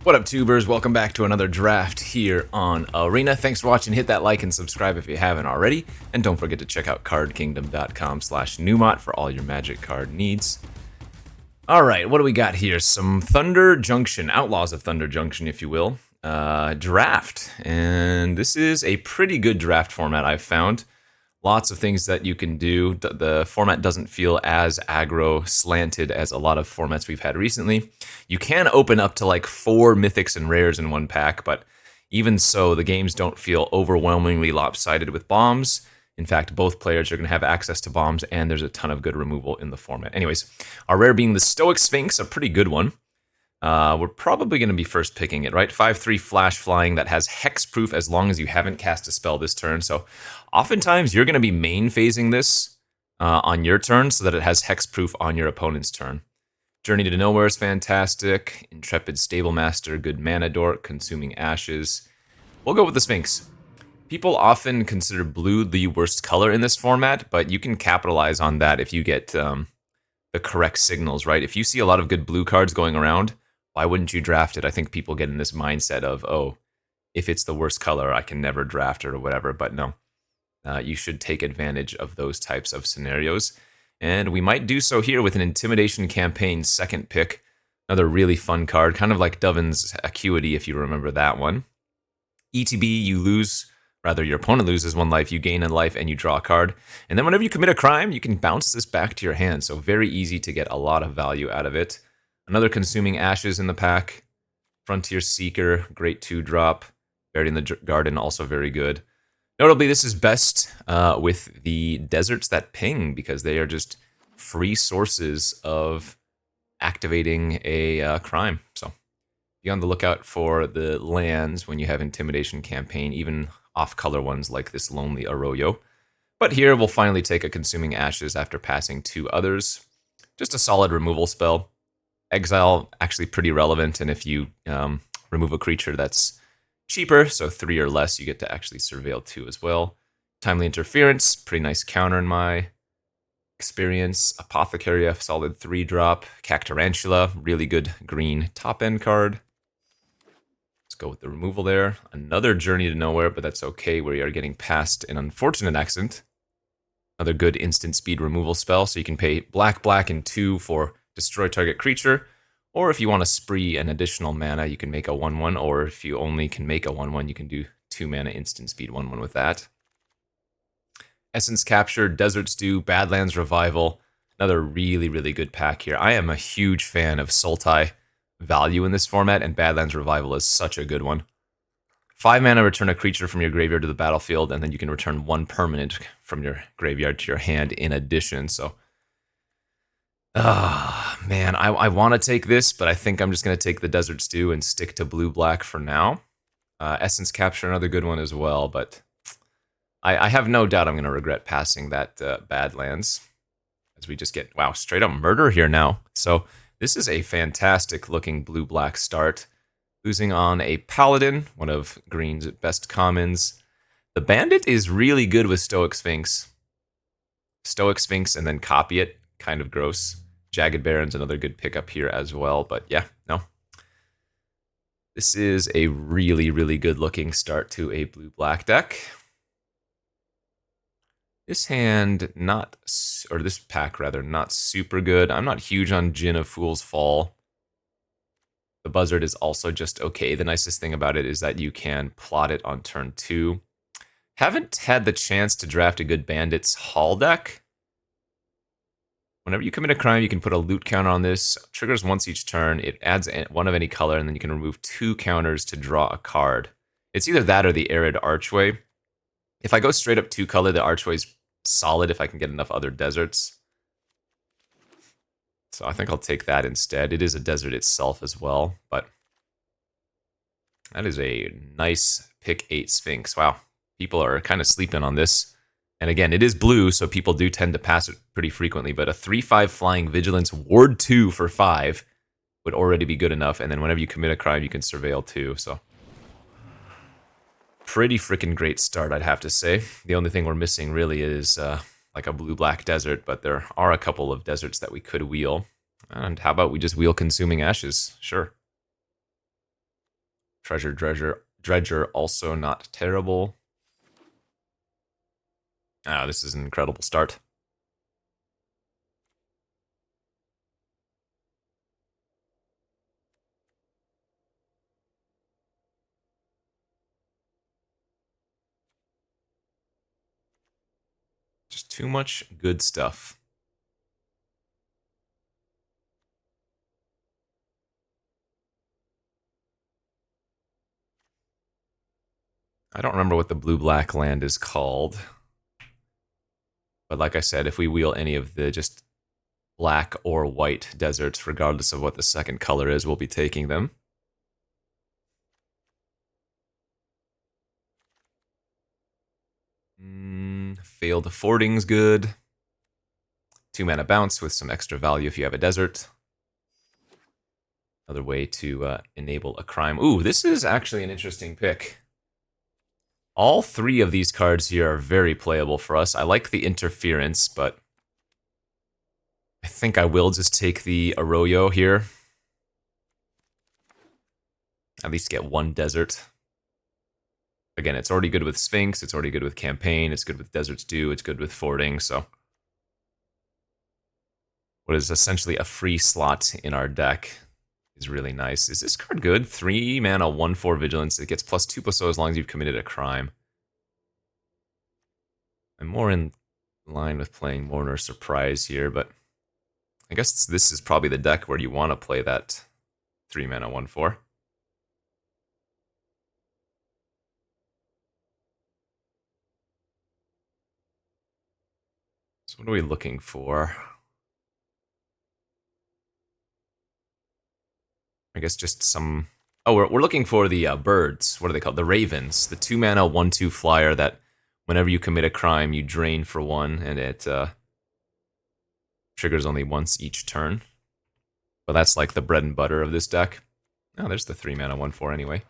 What up, tubers? Welcome back to another draft here on Arena. Thanks for watching. Hit that like and subscribe if you haven't already. And don't forget to check out cardkingdom.com/Numot for all your magic card needs. Alright, what do we got here? Some Thunder Junction, Outlaws of Thunder Junction, if you will. Draft. And this is a pretty good draft format, I've found. Lots of things that you can do. The format doesn't feel as aggro slanted as a lot of formats we've had recently. You can open up to like 4 mythics and rares in one pack, but even so, the games don't feel overwhelmingly lopsided with bombs. In fact, both players are going to have access to bombs, and there's a ton of good removal in the format. Anyways, our rare being the Stoic Sphinx, a pretty good one. We're probably going to be first picking it, right? 5/3 flash flying that has hexproof as long as you haven't cast a spell this turn. So oftentimes you're going to be main phasing this on your turn so that it has hexproof on your opponent's turn. Journey to Nowhere is fantastic. Intrepid Stable Master, good mana dork, Consuming Ashes. We'll go with the Sphinx. People often consider blue the worst color in this format, but you can capitalize on that if you get the correct signals, right? If you see a lot of good blue cards going around, why wouldn't you draft it? I think people get in this mindset of, oh, if it's the worst color, I can never draft it or whatever. But no, you should take advantage of those types of scenarios. And we might do so here with an Intimidation Campaign second pick. Another really fun card, kind of like Dovin's Acuity, if you remember that one. ETB, you lose, rather your opponent loses 1 life, you gain a life, and you draw a card. And then whenever you commit a crime, you can bounce this back to your hand. So very easy to get a lot of value out of it. Another Consuming Ashes in the pack. Frontier Seeker, great 2-drop. Buried in the Garden, also very good. Notably, this is best with the Deserts that ping, because they are just free sources of activating a crime. So be on the lookout for the lands when you have Intimidation Campaign, even off-color ones like this Lonely Arroyo. But here, we'll finally take a Consuming Ashes after passing 2 others. Just a solid removal spell. Exile, actually pretty relevant, and if you remove a creature that's cheaper, so 3 or less, you get to actually surveil 2 as well. Timely Interference, pretty nice counter in my experience. Apothecary, a solid 3-drop. Cactarantula, really good green top-end card. Let's go with the removal there. Another Journey to Nowhere, but that's okay. We are getting past an unfortunate accident. Another good instant speed removal spell, so you can pay black, and 2 for destroy target creature, or if you want to spree an additional mana, you can make a 1/1, or if you only can make a 1/1, you can do 2 mana instant speed 1/1 with that. Essence Capture, Desert Stew, Badlands Revival, another really, really good pack here. I am a huge fan of Sultai value in this format, and Badlands Revival is such a good one. 5 mana, return a creature from your graveyard to the battlefield, and then you can return 1 permanent from your graveyard to your hand in addition, so man, I want to take this, but I think I'm just going to take the Desert Stew and stick to blue-black for now. Essence Capture, another good one as well, but I have no doubt I'm going to regret passing that Badlands, as we just get, wow, straight up murder here now. So this is a fantastic-looking blue-black start. Losing on a Paladin, one of Green's best commons. The Bandit is really good with Stoic Sphinx. Stoic Sphinx and then copy it, kind of gross. Jagged Baron's another good pickup here as well, but yeah, no. This is a really, really good looking start to a blue-black deck. This hand, this pack rather, not super good. I'm not huge on Djinn of Fool's Fall. The Buzzard is also just okay. The nicest thing about it is that you can plot it on turn 2. Haven't had the chance to draft a good Bandits Hall deck. Whenever you commit a crime, you can put a loot counter on this. Triggers once each turn. It adds 1 of any color, and then you can remove 2 counters to draw a card. It's either that or the Arid Archway. If I go straight up 2 color, the Archway's solid if I can get enough other deserts. So I think I'll take that instead. It is a desert itself as well, but that is a nice pick 8 Sphinx. Wow, people are kind of sleeping on this. And again, it is blue, so people do tend to pass it pretty frequently, but a 3/5 flying Vigilance Ward 2 for 5 would already be good enough, and then whenever you commit a crime, you can surveil 2, so pretty freaking great start, I'd have to say. The only thing we're missing really is like a blue-black desert, but there are a couple of deserts that we could wheel. And how about we just wheel Consuming Ashes? Sure. Treasure Dredger also not terrible. Ah, this is an incredible start. Just too much good stuff. I don't remember what the blue-black land is called. But like I said, if we wheel any of the just black or white deserts, regardless of what the second color is, we'll be taking them. Failed fording's good. 2-mana bounce with some extra value if you have a desert. Another way to enable a crime. Ooh, this is actually an interesting pick. All three of these cards here are very playable for us. I like the interference, but I think I will just take the Arroyo here. At least get one desert. Again, it's already good with Sphinx, it's already good with Campaign, it's good with Desert's Due, it's good with Fording, so... what is essentially a free slot in our deck is really nice. Is this card good? 3 mana, 1/4 Vigilance. It gets +2/+0 as long as you've committed a crime. I'm more in line with playing Mourner Surprise here, but I guess this is probably the deck where you want to play that 3 mana, 1/4. So what are we looking for? I guess just some... oh, we're looking for the birds. What are they called? The Ravens. The 2 mana, 1/2 flyer that whenever you commit a crime, you drain for 1, and it triggers only once each turn. But that's like the bread and butter of this deck. Oh, there's the 3 mana, 1/4 anyway.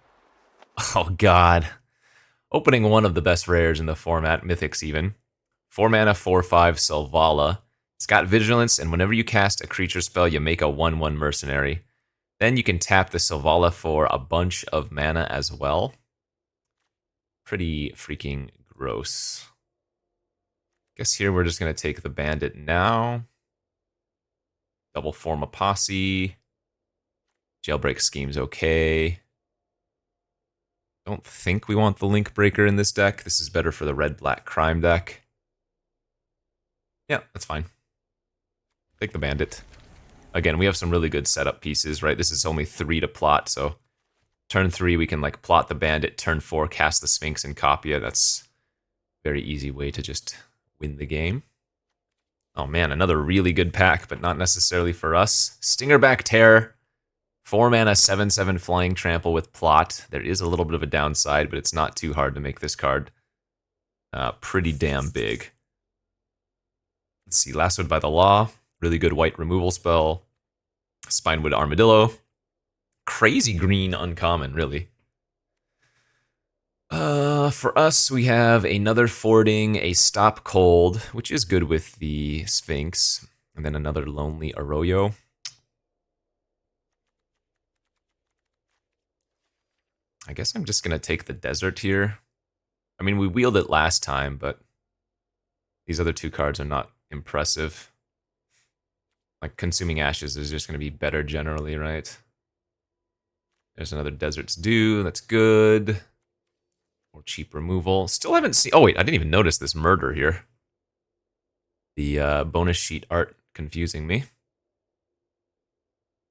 Oh, God. Opening one of the best rares in the format, Mythics even. 4 mana, 4/5 Selvala. It's got Vigilance, and whenever you cast a creature spell, you make a 1/1 Mercenary. Then you can tap the Selvala for a bunch of mana as well. Pretty freaking gross. Guess here we're just going to take the Bandit now. Double form a Posse. Jailbreak Scheme's okay. Don't think we want the Link Breaker in this deck. This is better for the red-black crime deck. Yeah, that's fine. Take the Bandit. Again, we have some really good setup pieces, right? This is only 3 to plot, so turn 3 we can like plot the Bandit, turn 4 cast the Sphinx and copy it. That's a very easy way to just win the game. Oh man, another really good pack, but not necessarily for us. Stingerback Terror. 4 mana, 7/7 Flying Trample with plot. There is a little bit of a downside, but it's not too hard to make this card pretty damn big. Let's see, Lassoed by the Law. Really good white removal spell. Spinewood Armadillo. Crazy green uncommon, really. For us, we have another Fording, a Stop Cold, which is good with the Sphinx, and then another Lonely Arroyo. I guess I'm just going to take the Desert here. I mean, we wheeled it last time, but these other 2 cards are not impressive. Like, Consuming Ashes is just going to be better generally, right? There's another Desert's Due, that's good. Or cheap removal. Still haven't seen... oh, wait, I didn't even notice this murder here. The bonus sheet art confusing me.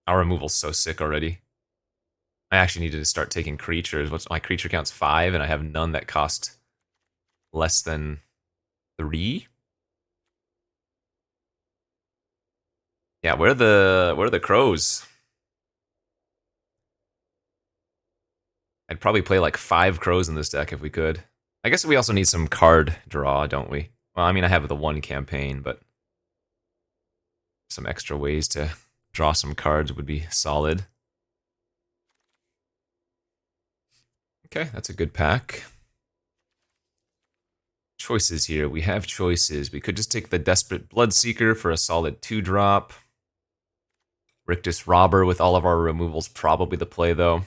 Our removal's so sick already. I actually needed to start taking creatures. What's my creature count's 5, and I have none that cost less than 3. Yeah, where are the crows? I'd probably play like 5 crows in this deck if we could. I guess we also need some card draw, don't we? Well, I mean, I have the 1 campaign, but some extra ways to draw some cards would be solid. Okay, that's a good pack. Choices here. We have choices. We could just take the Desperate Bloodseeker for a solid 2-drop. Rictus Robber with all of our removals, probably the play, though.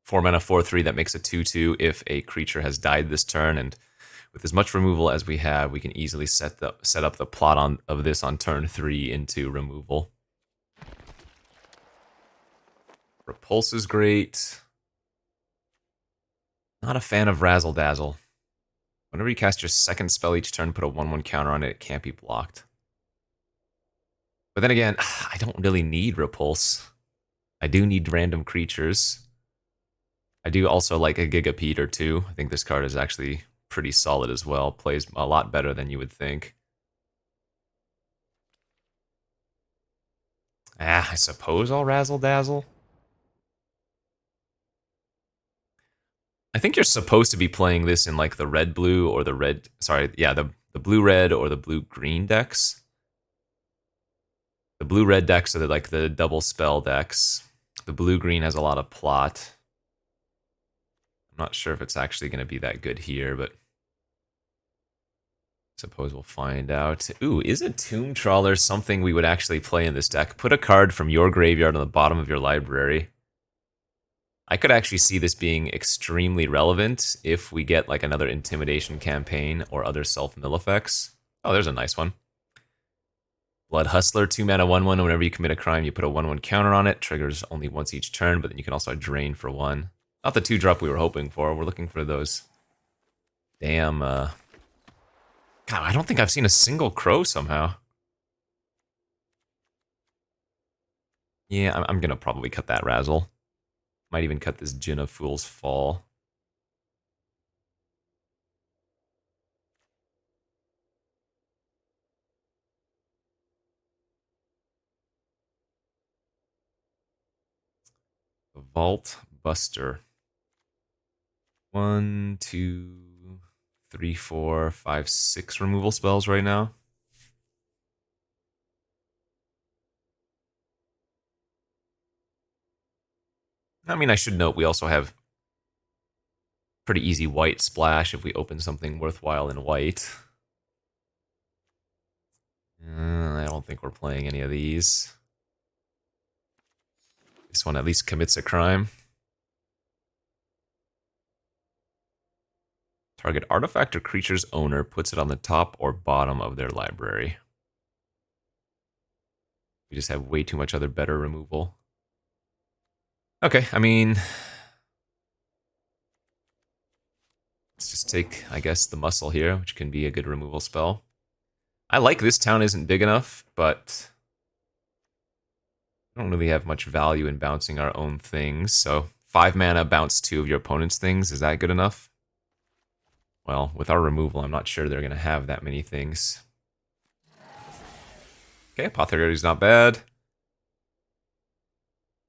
4 mana 4/3 that makes a 2/2 if a creature has died this turn, and with as much removal as we have, we can easily set up the plot of this on turn 3 into removal. Repulse is great. Not a fan of Razzle Dazzle. Whenever you cast your second spell each turn, put a 1/1 counter on it. It can't be blocked. But then again, I don't really need Repulse. I do need random creatures. I do also like a Gigapede or two. I think this card is actually pretty solid as well. Plays a lot better than you would think. I suppose I'll Razzle Dazzle. I think you're supposed to be playing this in like the red-blue or the red... Sorry, yeah, the blue-red or the blue-green decks. The blue-red decks are like the double spell decks. The blue-green has a lot of plot. I'm not sure if it's actually going to be that good here, but... suppose we'll find out. Ooh, is a Tomb Trawler something we would actually play in this deck? Put a card from your graveyard on the bottom of your library. I could actually see this being extremely relevant if we get like another Intimidation campaign or other self-mill effects. Oh, there's a nice one. Blood Hustler, 2 mana 1/1. Whenever you commit a crime, you put a 1/1 counter on it. Triggers only once each turn, but then you can also drain for 1. Not the 2-drop we were hoping for. We're looking for those damn... God, I don't think I've seen a single crow somehow. Yeah, I'm gonna probably cut that Razzle. Might even cut this Djinn of Fool's Fall. The Vault Buster. 1, 2, 3, 4, 5, 6 removal spells right now. I mean, I should note we also have pretty easy white splash if we open something worthwhile in white. I don't think we're playing any of these. This one at least commits a crime. Target artifact or creature's owner puts it on the top or bottom of their library. We just have way too much other better removal. Okay, I mean... let's just take, I guess, the Muscle here, which can be a good removal spell. I like this town isn't big enough, but... I don't really have much value in bouncing our own things, so 5 mana, bounce 2 of your opponent's things, is that good enough? Well, with our removal, I'm not sure they're going to have that many things. Okay, Apothecary's not bad.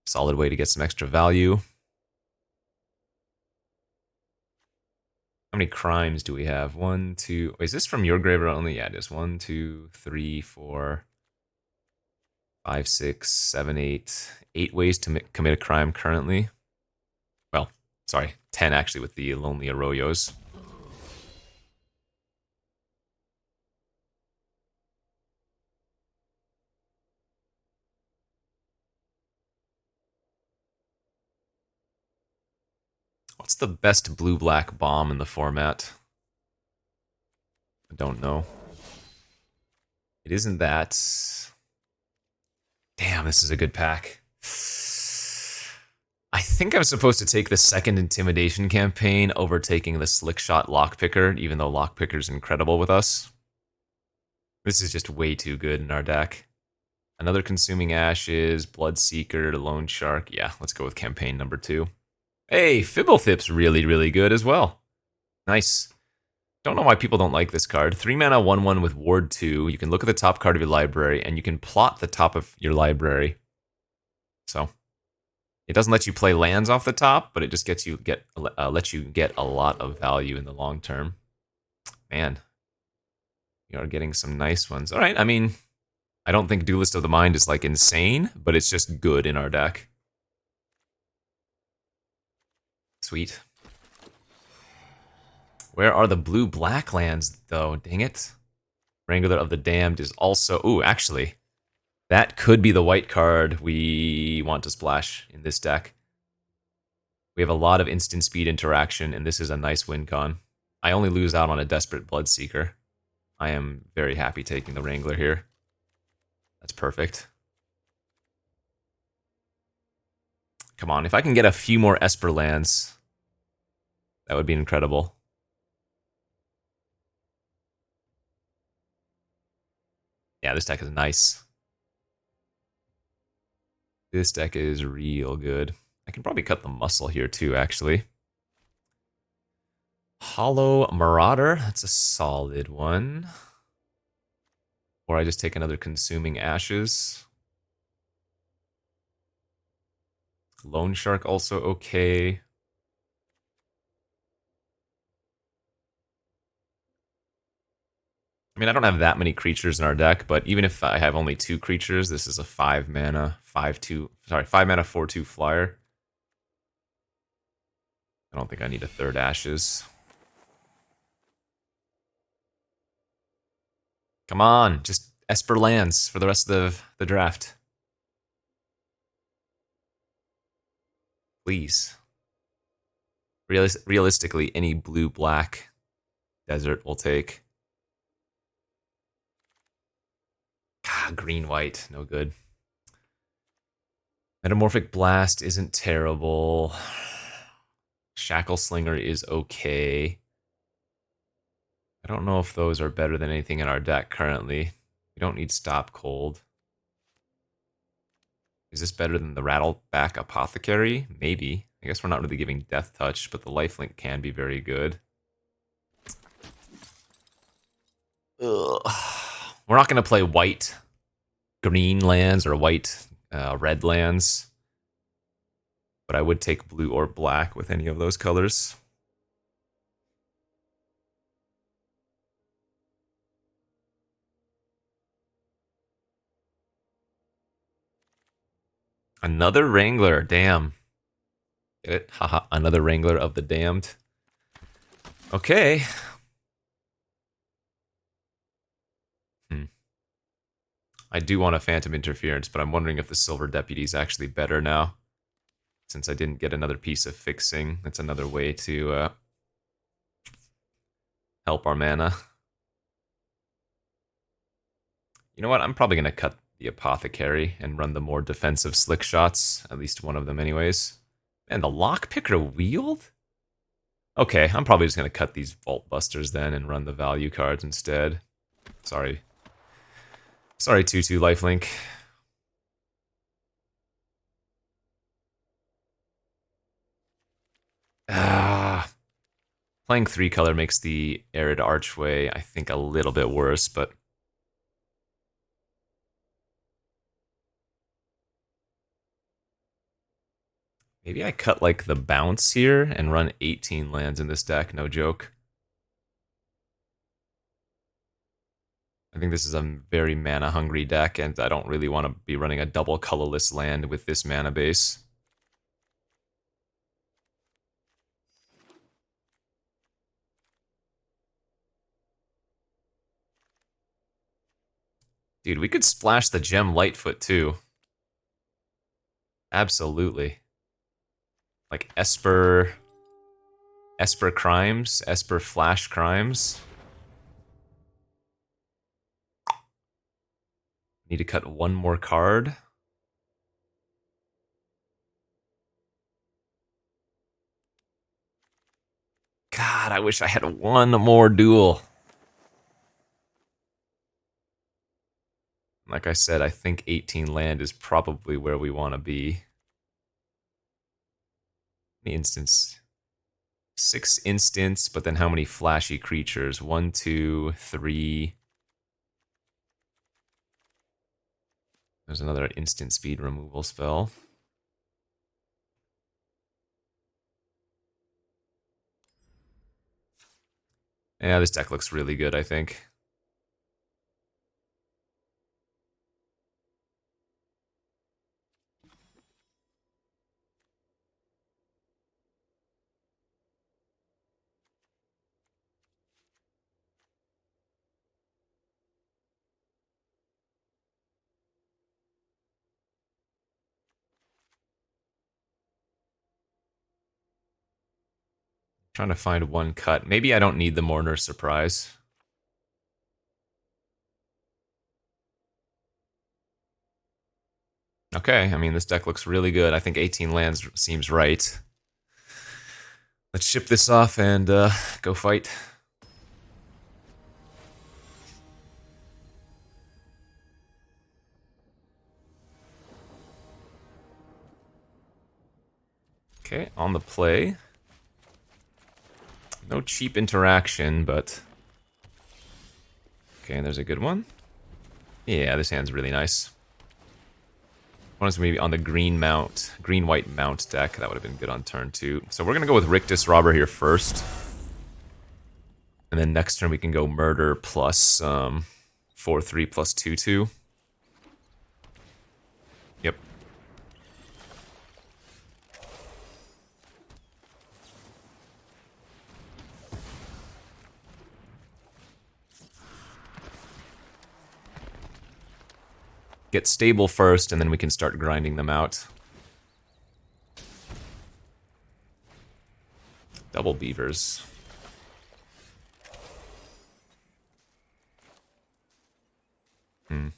Solid way to get some extra value. How many crimes do we have? 1, 2... Wait, is this from your graveyard only? Yeah, it is. 1, 2, 3, 4, 5, 6, 7, 8. 8 ways to commit a crime currently. Well, sorry, 10 actually with the Lonely Arroyos. What's the best blue-black bomb in the format? I don't know. It isn't that. Damn, this is a good pack. I think I'm supposed to take the second Intimidation campaign over taking the Slickshot Lockpicker, even though Lockpicker's incredible with us. This is just way too good in our deck. Another Consuming Ashes, Bloodseeker, Lone Shark. Yeah, let's go with campaign number 2. Hey, Fibblethip's really, really good as well. Nice. Don't know why people don't like this card. 3 mana, 1/1 with Ward 2. You can look at the top card of your library, and you can plot the top of your library. So, it doesn't let you play lands off the top, but it just lets you get a lot of value in the long term. Man, you are getting some nice ones. All right, I mean, I don't think Duelist of the Mind is like insane, but it's just good in our deck. Sweet. Where are the blue-black lands, though? Dang it. Wrangler of the Damned is also... Ooh, actually, that could be the white card we want to splash in this deck. We have a lot of instant speed interaction, and this is a nice win con. I only lose out on a Desperate Bloodseeker. I am very happy taking the Wrangler here. That's perfect. Come on, if I can get a few more Esper lands, that would be incredible. Yeah, this deck is nice. This deck is real good. I can probably cut the muscle here too, actually. Hollow Marauder, that's a solid one. Or I just take another Consuming Ashes. Loan Shark also okay. I mean, I don't have that many creatures in our deck, but even if I have only 2 creatures, this is a 5 mana, 5/2, sorry, 5 mana, 4/2 flyer. I don't think I need a third Ashes. Come on, just Esper lands for the rest of the draft. Please. Realistically, any blue-black desert will take. Ah, green-white, no good. Metamorphic Blast isn't terrible. Shackle Slinger is okay. I don't know if those are better than anything in our deck currently. We don't need Stop Cold. Is this better than the Rattleback Apothecary? Maybe. I guess we're not really giving Death Touch, but the lifelink can be very good. Ugh. We're not going to play white green lands or white red lands, but I would take blue or black with any of those colors. Another Wrangler, damn. Get it? Haha, another Wrangler of the Damned. Okay. I do want a Phantom Interference, but I'm wondering if the Silver Deputy is actually better now. Since I didn't get another piece of fixing, that's another way to help our mana. You know what? I'm probably going to cut the Apothecary and run the more defensive Slick Shots. At least one of them anyways. And the Lockpicker Wield? Okay, I'm probably just going to cut these Vault Busters then and run the value cards instead. Sorry. Sorry, 2/2 lifelink. Playing 3-color makes the Arid Archway, I think, a little bit worse, but... Maybe I cut, like, the Bounce here and run 18 lands in this deck, no joke. I think this is a very mana-hungry deck, and I don't really want to be running a double colorless land with this mana base. Dude, we could splash the Gem Lightfoot, too. Absolutely. Like Esper Crimes, Esper Flash Crimes. Need to cut one more card. God, I wish I had one more duel. Like I said, I think 18 land is probably where we want to be. The instance. 6 instants, but then how many flashy creatures? 1, 2, 3. There's another instant speed removal spell. Yeah, this deck looks really good, I think. Trying to find one cut. Maybe I don't need the Mourner's Surprise. Okay, I mean, this deck looks really good. I think 18 lands seems right. Let's ship this off and go fight. Okay, on the play. No cheap interaction, but... Okay, there's a good one. Yeah, this hand's really nice. One is maybe on the green-white mount deck. That would have been good on turn 2. So we're going to go with Rictus Robber here first. And then next turn we can go Murder plus 4/3 plus 2/2. Yep. Get stable first, and then we can start grinding them out. Double beavers. I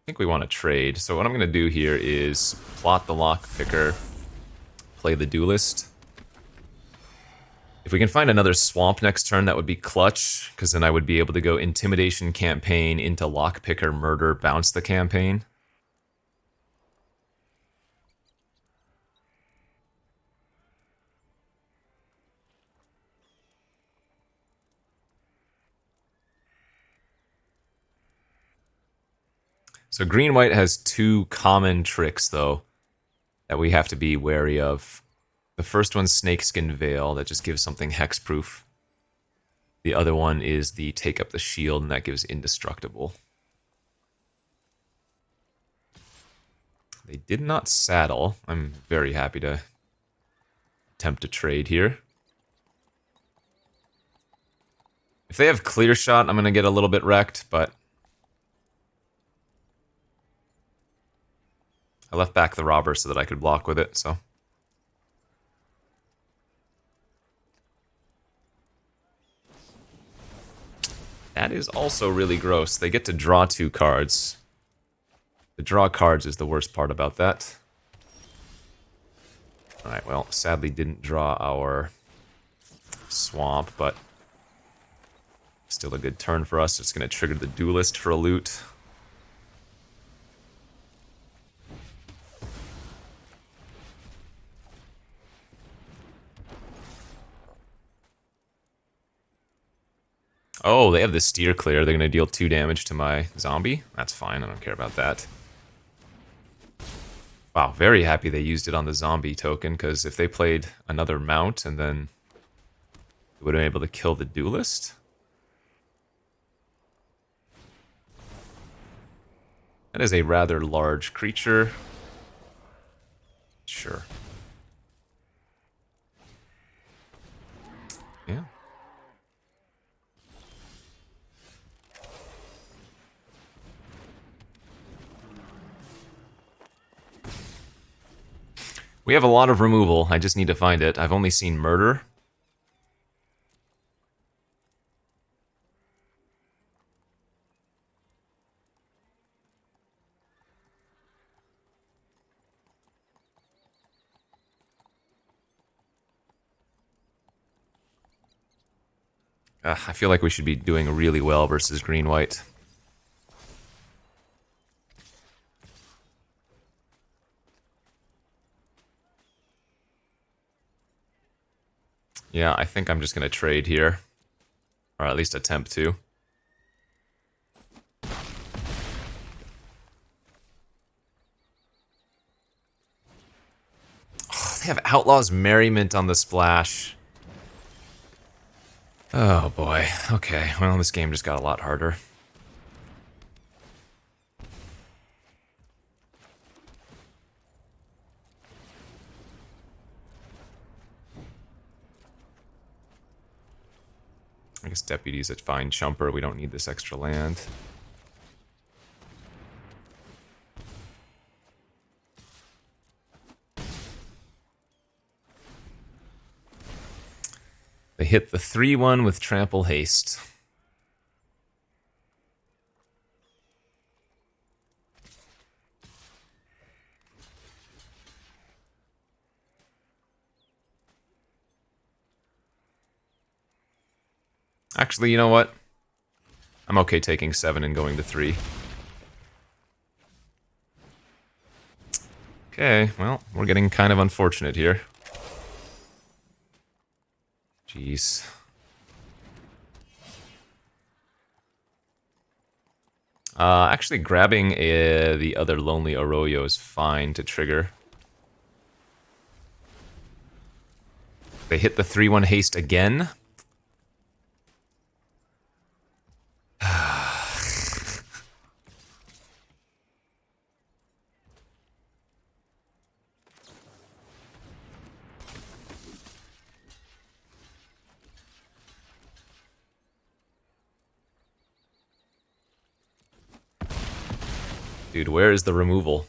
think we want to trade. So what I'm going to do here is plot the Lockpicker, play the Duelist. If we can find another swamp next turn, that would be clutch, because then I would be able to go Intimidation Campaign into Lockpicker, Murder, bounce the campaign. So green-white has two common tricks, though, that we have to be wary of. The first one's Snakeskin Veil, that just gives something hexproof. The other one is the Take Up the Shield, and that gives Indestructible. They did not saddle. I'm very happy to attempt to trade here. If they have Clear Shot, I'm going to get a little bit wrecked, but... I left back the Robber so that I could block with it, so... That is also really gross. They get to draw 2 cards. The draw cards is the worst part about that. Alright, well, sadly didn't draw our swamp, but still a good turn for us. It's going to trigger the Duelist for a loot. Oh, they have the Steer Clear. They're going to deal 2 damage to my zombie. That's fine. I don't care about that. Wow, very happy they used it on the zombie token, because if they played another mount and then they would have been able to kill the Duelist. That is a rather large creature. Sure. Yeah. We have a lot of removal. I just need to find it. I've only seen Murder. I feel like we should be doing really well versus green-white. Yeah, I think I'm just going to trade here. Or at least attempt to. Oh, they have Outlaws Merriment on the splash. Oh boy. Okay, well, this game just got a lot harder. I guess Deputy's at fine chumper. We don't need this extra land. They hit the 3-1 with trample haste. Actually, you know what? I'm okay taking 7 and going to 3. Okay, well, we're getting kind of unfortunate here. Jeez. Actually, grabbing the other Lonely Arroyo is fine to trigger. They hit the 3-1 haste again. Dude, where is the removal?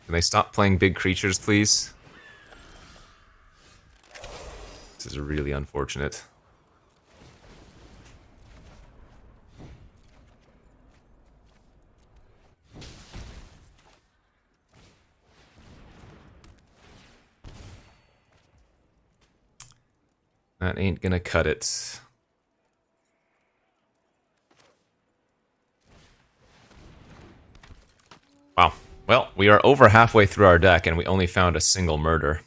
Can they stop playing big creatures, please? This is really unfortunate. That ain't gonna cut it. Wow. Well, we are over halfway through our deck and we only found a single murder.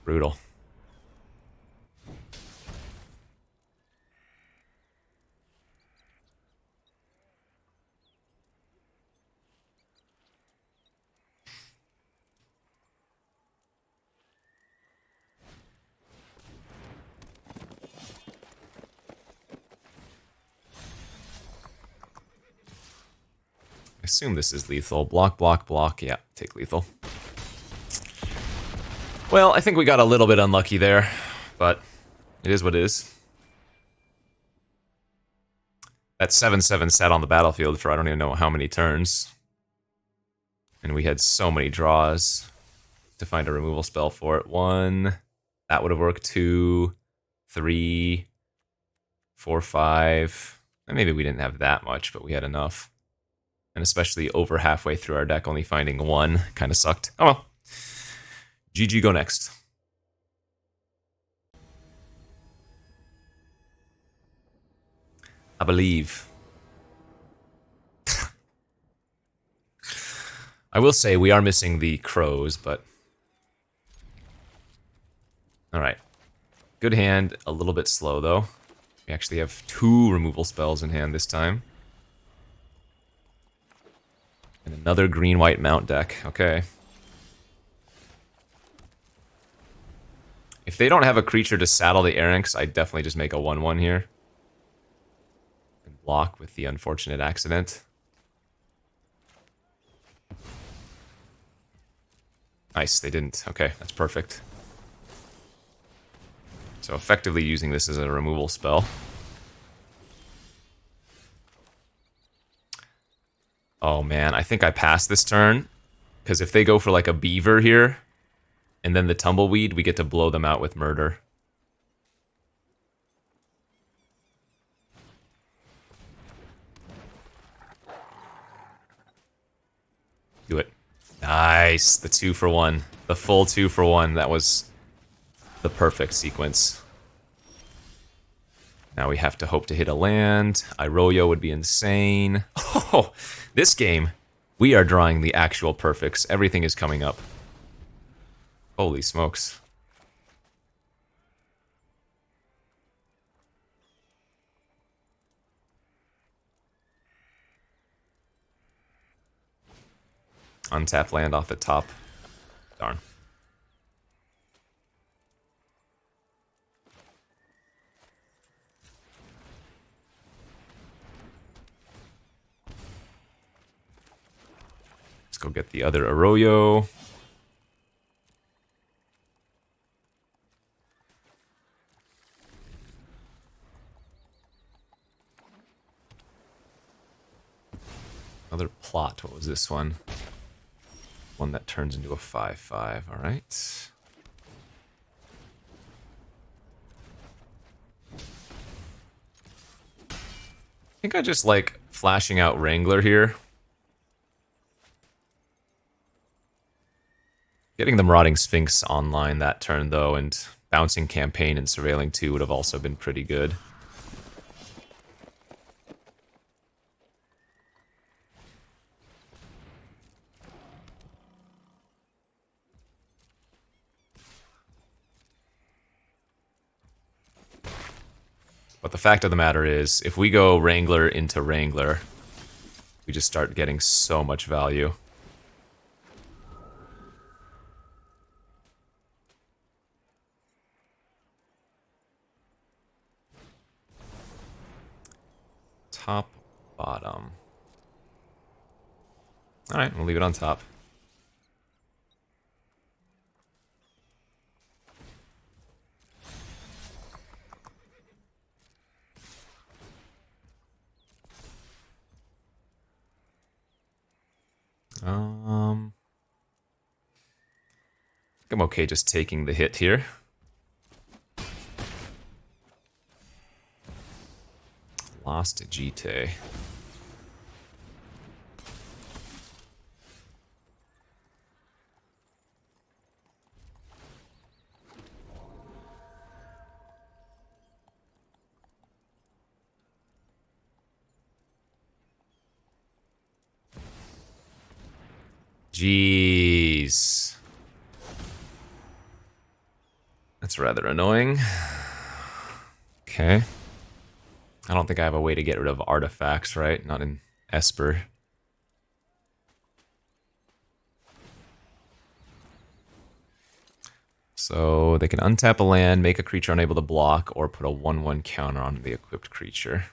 Brutal. I assume this is lethal. Block, block, block. Yeah, take lethal. Well, I think we got a little bit unlucky there, but it is what it is. That 7/7 sat on the battlefield for I don't even know how many turns. And we had so many draws to find a removal spell for it. 1, that would have worked. 2, 3, 4, 5. And maybe we didn't have that much, but we had enough. And especially over halfway through our deck, only finding 1 kind of sucked. Oh well. GG, go next. I believe. I will say we are missing the crows, but... Alright. Good hand, a little bit slow though. We actually have 2 removal spells in hand this time. And another green-white mount deck. Okay. If they don't have a creature to saddle the Erranks, I'd definitely just make a 1/1 here. And block with the unfortunate accident. Nice, they didn't. Okay, that's perfect. So effectively using this as a removal spell. Oh man, I think I passed this turn. Because if they go for like a beaver here, and then the tumbleweed, we get to blow them out with murder. Do it. Nice, the 2-for-1. The full 2-for-1. That was the perfect sequence. Now we have to hope to hit a land. Iroyo would be insane. Oh, this game, we are drawing the actual perfects. Everything is coming up. Holy smokes. Untap land off the top. Darn. Let's go get the other Arroyo. Another plot. What was this one? One that turns into a 5/5. All right. think I just like flashing out Wrangler here. Getting the Marauding Sphinx online that turn, though, and bouncing Campaign and Surveilling 2 would have also been pretty good. But the fact of the matter is, if we go Wrangler into Wrangler, we just start getting so much value. Top, bottom. Alright, we'll leave it on top. I think I'm okay just taking the hit here. Lost Jite. Jeez. That's rather annoying. Okay. I don't think I have a way to get rid of artifacts, right? Not in Esper. So they can untap a land, make a creature unable to block, or put a 1/1 counter on the equipped creature.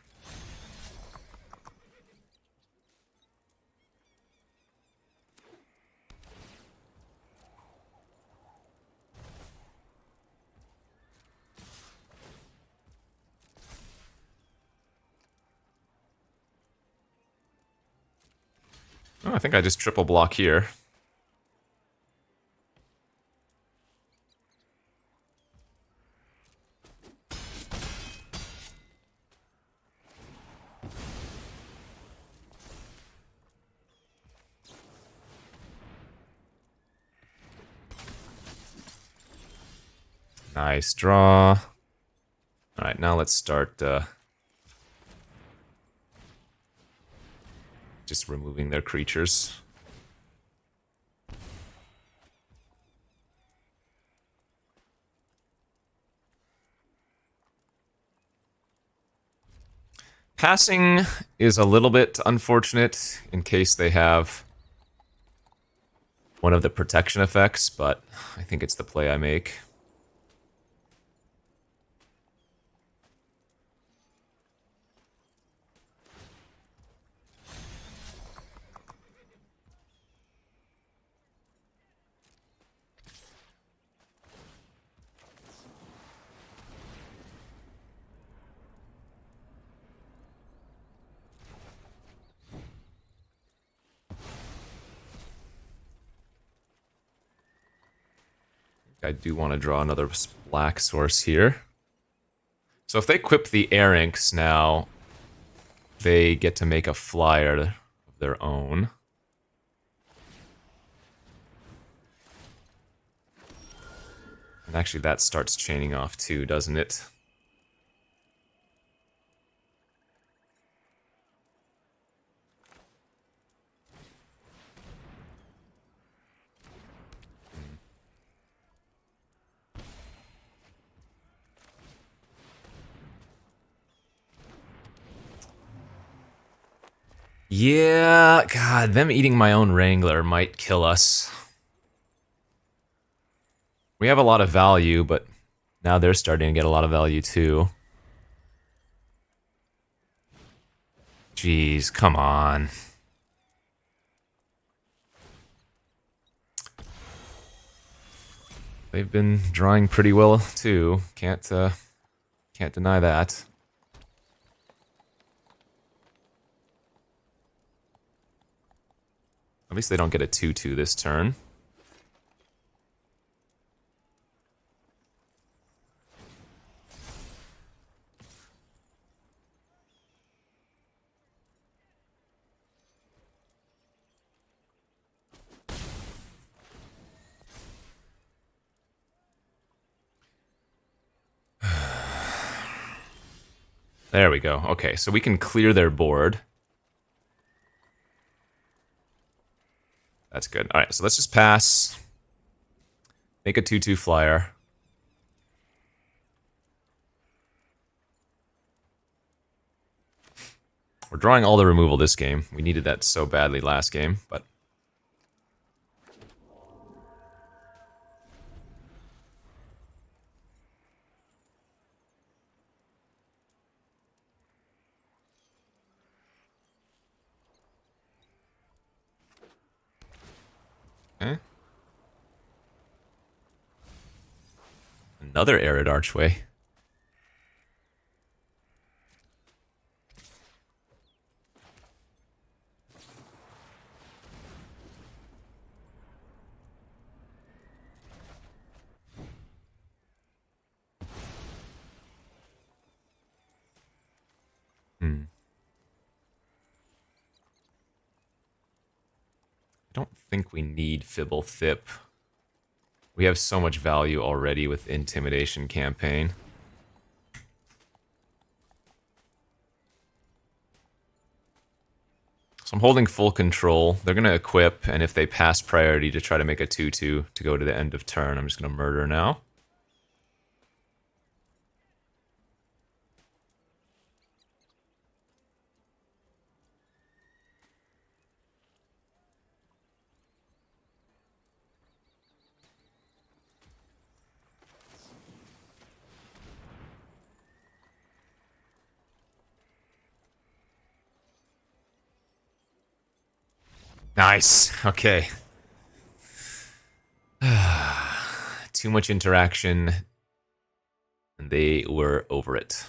Oh, I think I just triple block here. Nice draw. Alright, now let's start just removing their creatures. Passing is a little bit unfortunate in case they have one of the protection effects, but I think it's the play I make. I do want to draw another black source here. So if they equip the Arinx now, they get to make a flyer of their own. And actually that starts chaining off too, doesn't it? Yeah, God, them eating my own Wrangler might kill us. We have a lot of value, but now they're starting to get a lot of value too. Jeez, come on. They've been drawing pretty well too. Can't deny that. At least they don't get a 2/2 this turn. There we go. Okay, so we can clear their board. That's good. All right, so let's just pass. Make a 2/2 flyer. We're drawing all the removal this game. We needed that so badly last game, but... Okay. Another arid archway. I don't think we need Fibble Thip. We have so much value already with Intimidation Campaign. So I'm holding full control. They're going to equip, and if they pass priority to try to make a 2/2 to go to the end of turn, I'm just going to murder now. Nice. Okay. Too much interaction, and they were over it.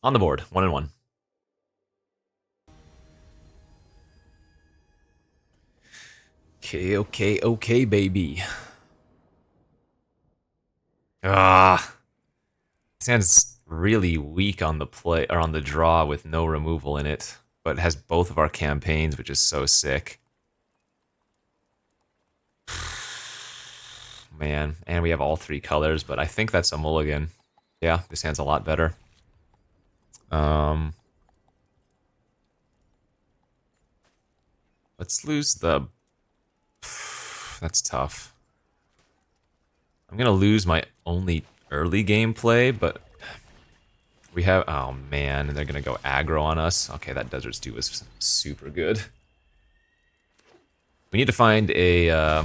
On the board, 1 and 1. Okay, baby. This hand's really weak on the play or on the draw with no removal in it, but it has both of our campaigns, which is so sick. Man, and we have all 3 colors, but I think that's a mulligan. Yeah, this hand's a lot better. Let's lose the... That's tough. I'm gonna lose my only early gameplay, but we have... Oh man, and they're gonna go aggro on us. Okay, that Desert Stew was super good. We need to find a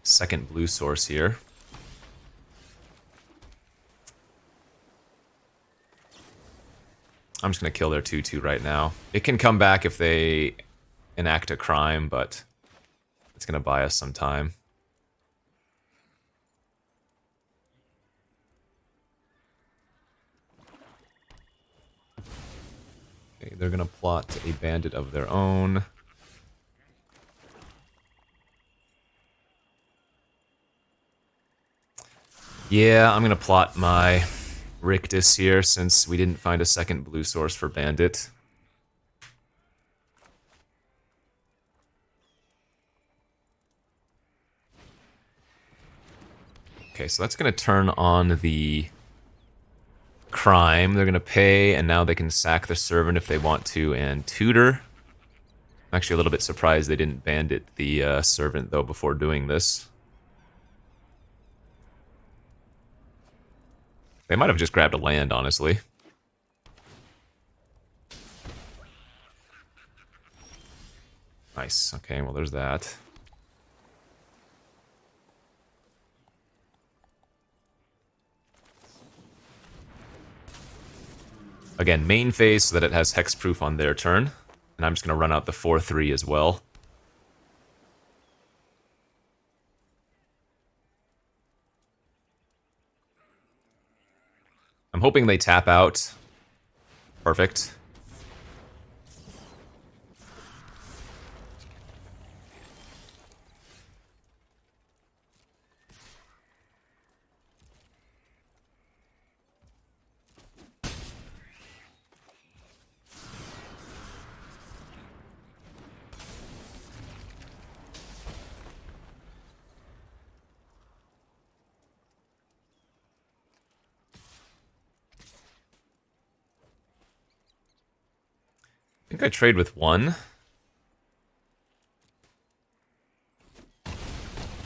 second blue source here. I'm just gonna kill their 2/2 right now. It can come back if they enact a crime, but it's gonna buy us some time. Okay, they're gonna plot a bandit of their own. Yeah, I'm gonna plot my Rictus here since we didn't find a second blue source for bandit. Okay, so that's gonna turn on the crime. They're gonna pay, and now they can sack the servant if they want to and tutor. I'm actually a little bit surprised they didn't bandit the servant though before doing this. They might have just grabbed a land, honestly. Nice. Okay, well there's that. Again, main phase so that it has hexproof on their turn. And I'm just going to run out the 4/3 as well. I'm hoping they tap out. Perfect. think I trade with one.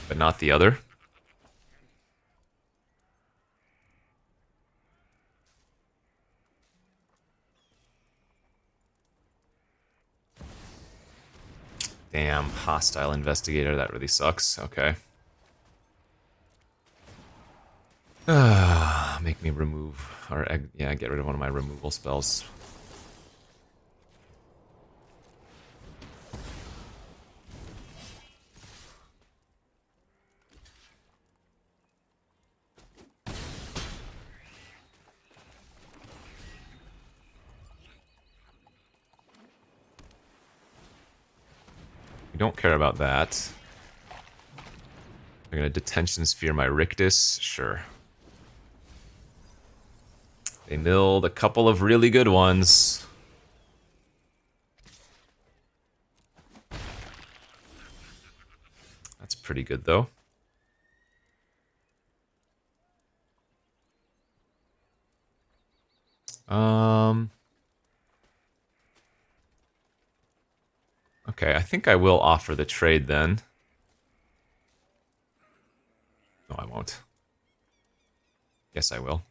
But not the other. Damn, hostile investigator, that really sucks. Okay. Make me remove, or yeah, get rid of one of my removal spells. We don't care about that. I'm gonna detention sphere my Rictus, sure. They milled a couple of really good ones. That's pretty good, though. Okay, I think I will offer the trade then. No, I won't. Yes, I will.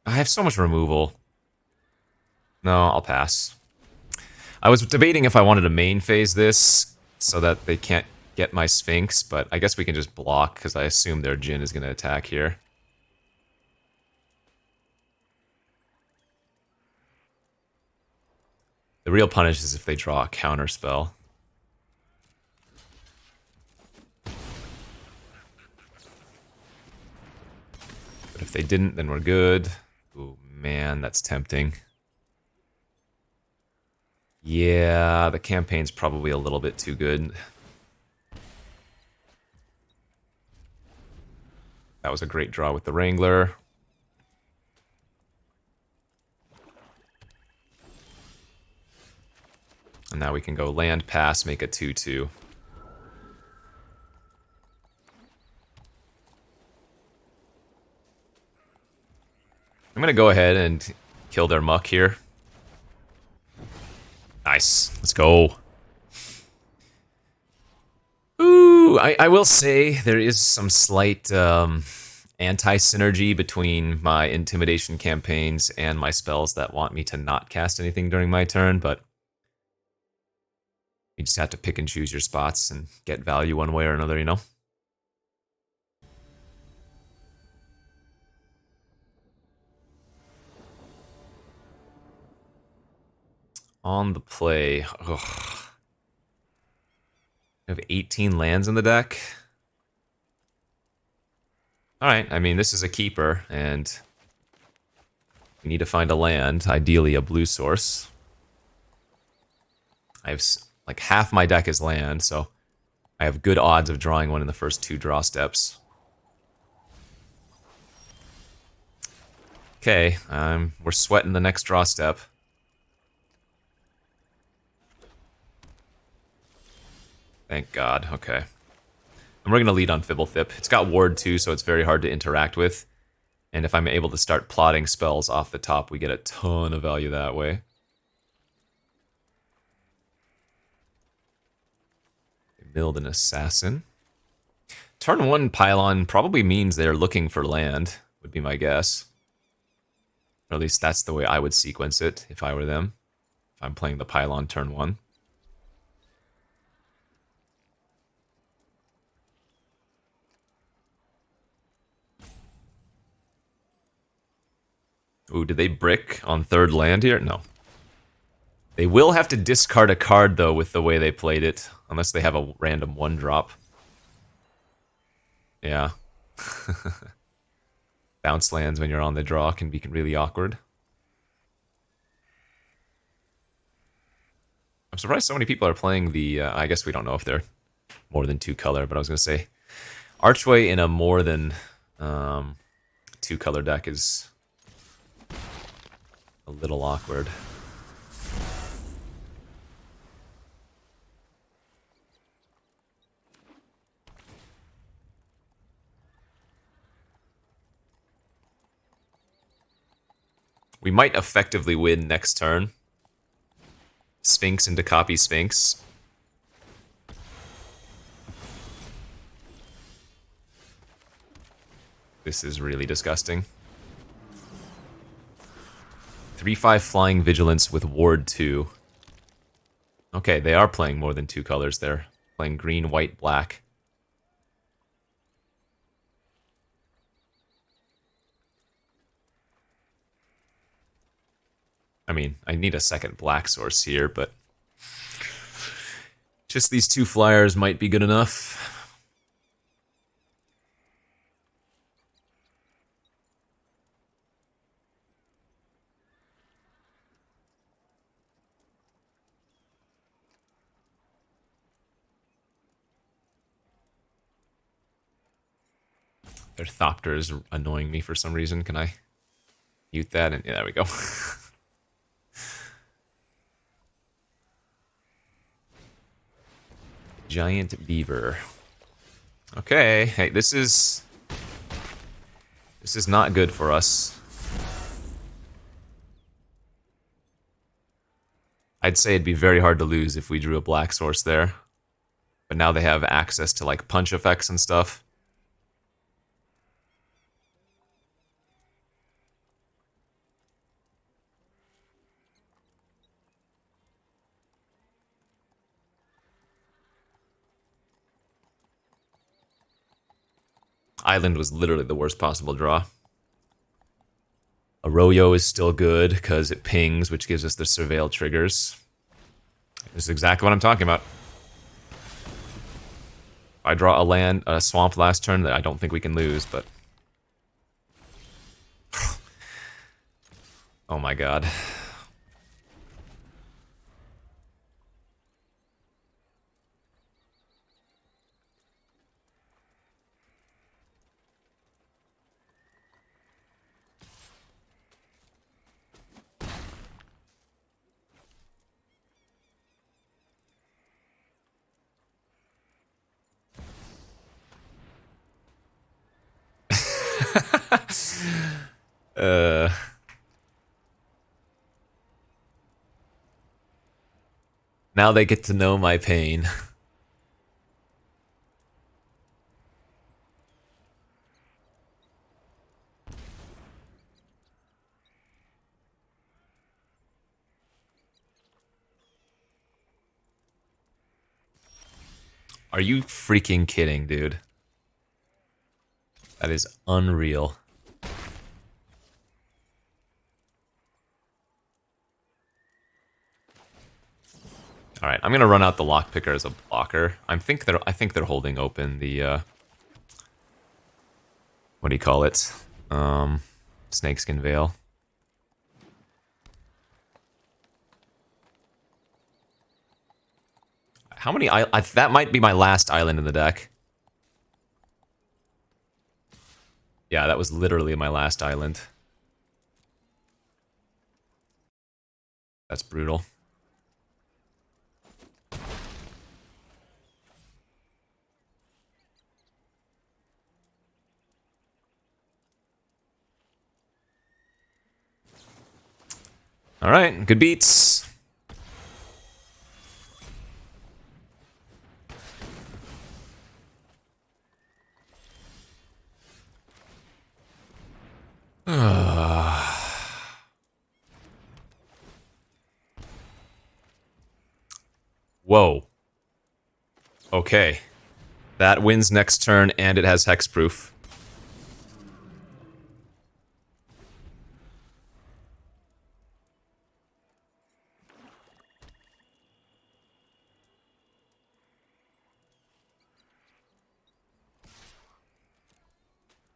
I have so much removal. No, I'll pass. I was debating if I wanted to main phase this so that they can't get my Sphinx, but I guess we can just block because I assume their Jhin is going to attack here. The real punish is if they draw a counter spell. But if they didn't, then we're good. Ooh, man, that's tempting. Yeah, the campaign's probably a little bit too good. That was a great draw with the Wrangler. And now we can go land pass, make a 2/2. I'm gonna go ahead and kill their muck here. Nice. Let's go. Ooh, I will say there is some slight anti-synergy between my intimidation campaigns and my spells that want me to not cast anything during my turn, but you just have to pick and choose your spots and get value one way or another, you know? On the play. Ugh. I have 18 lands in the deck. Alright, I mean, this is a keeper, and we need to find a land, ideally a blue source. I have, like, half my deck is land, so I have good odds of drawing one in the first 2 draw steps. Okay, we're sweating the next draw step. Thank God, okay. And we're going to lead on Fibblethip. It's got Ward too, so it's very hard to interact with. And if I'm able to start plotting spells off the top, we get a ton of value that way. Build an Assassin. Turn 1 Pylon probably means they're looking for land, would be my guess. Or at least that's the way I would sequence it if I were them. If I'm playing the Pylon turn 1. Ooh, did they brick on 3rd land here? No. They will have to discard a card, though, with the way they played it. Unless they have a random 1-drop. Yeah. Bounce lands when you're on the draw can be really awkward. I'm surprised so many people are playing the... I guess we don't know if they're more than 2 color, but I was going to say... Archway in a more than 2 color deck is... a little awkward. We might effectively win next turn. Sphinx into copy Sphinx. This is really disgusting. 3/5 Flying Vigilance with Ward 2. Okay, they are playing more than 2 colors there. Playing green, white, black. I mean, I need a second black source here, but just these 2 flyers might be good enough. Their Thopter is annoying me for some reason. Can I mute that? And yeah, there we go. Giant Beaver. Okay, hey, this is not good for us. I'd say it'd be very hard to lose if we drew a black source there. But now they have access to like punch effects and stuff. Island was literally the worst possible draw. Arroyo is still good because it pings, which gives us the surveil triggers. This is exactly what I'm talking about. If I draw a swamp last turn, that I don't think we can lose, but... Oh my god. Now they get to know my pain. Are you freaking kidding, dude? That is unreal. All right, I'm gonna run out the lockpicker as a blocker. I think they're holding open the what do you call it? Snakeskin Veil. How many? That might be my last island in the deck. Yeah, that was literally my last island. That's brutal. All right, good beats. Whoa. Okay. That wins next turn, and it has hexproof.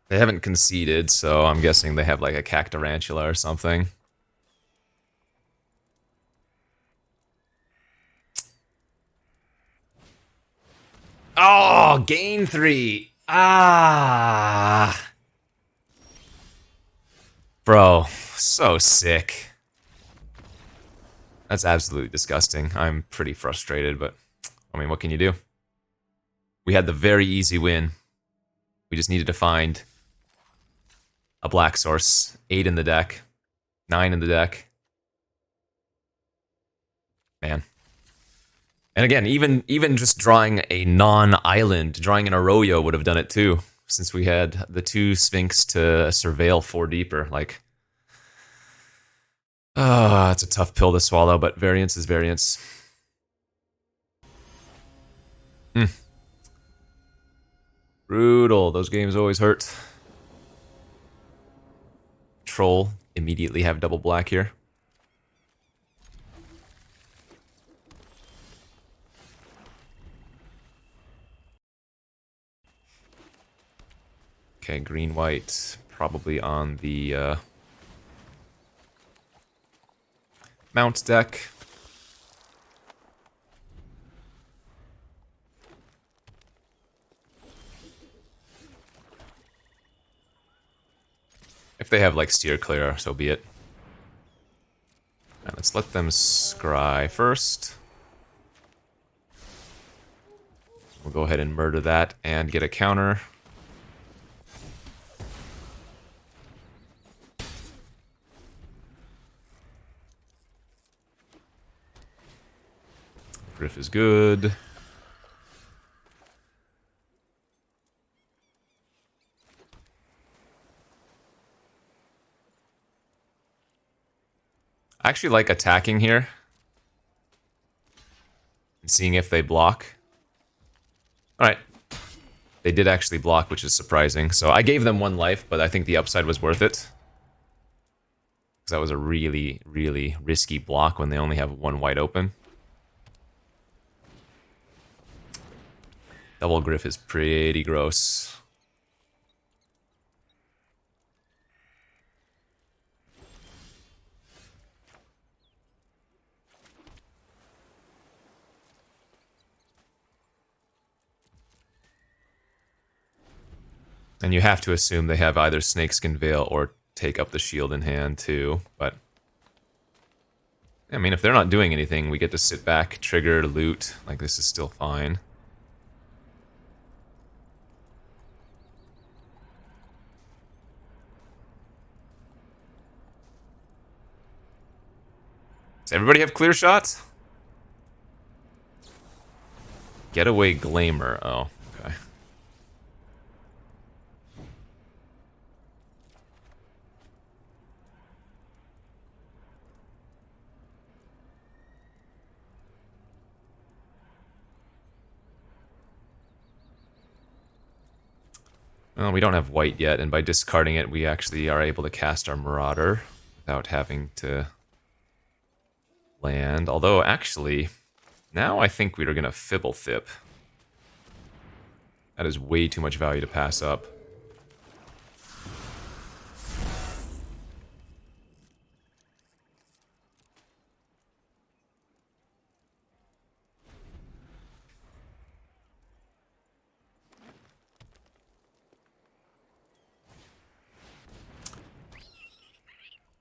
They haven't conceded, so I'm guessing they have like a Cactarantula or something. Oh, gain 3. Ah. Bro, so sick. That's absolutely disgusting. I'm pretty frustrated, but I mean, what can you do? We had the very easy win. We just needed to find a black source, 8 in the deck. 9 in the deck. Man. And again, even just drawing a non-island, drawing an Arroyo would have done it too, since we had the 2 Sphinx to surveil 4 deeper. Like, it's a tough pill to swallow, but variance is variance. Brutal. Those games always hurt. Troll immediately have double black here. Okay, green-white probably on the mount deck. If they have like steer clear, so be it. Alright, let's let them scry first. We'll go ahead and murder that and get a counter. Griff is good. I actually like attacking here and seeing if they block. Alright. They did actually block, which is surprising. So I gave them 1 life, but I think the upside was worth it. Because that was a really, really risky block when they only have 1 white open. Double Griff is pretty gross. And you have to assume they have either Snakeskin Veil or take up the shield in hand too, but... I mean, if they're not doing anything, we get to sit back, trigger, loot, like this is still fine. Does everybody have clear shots? Getaway Glamour. Oh, okay. Well, we don't have white yet, and by discarding it, we actually are able to cast our Marauder without having to land. Although, actually, now I think we are going to Fibblethip. That is way too much value to pass up.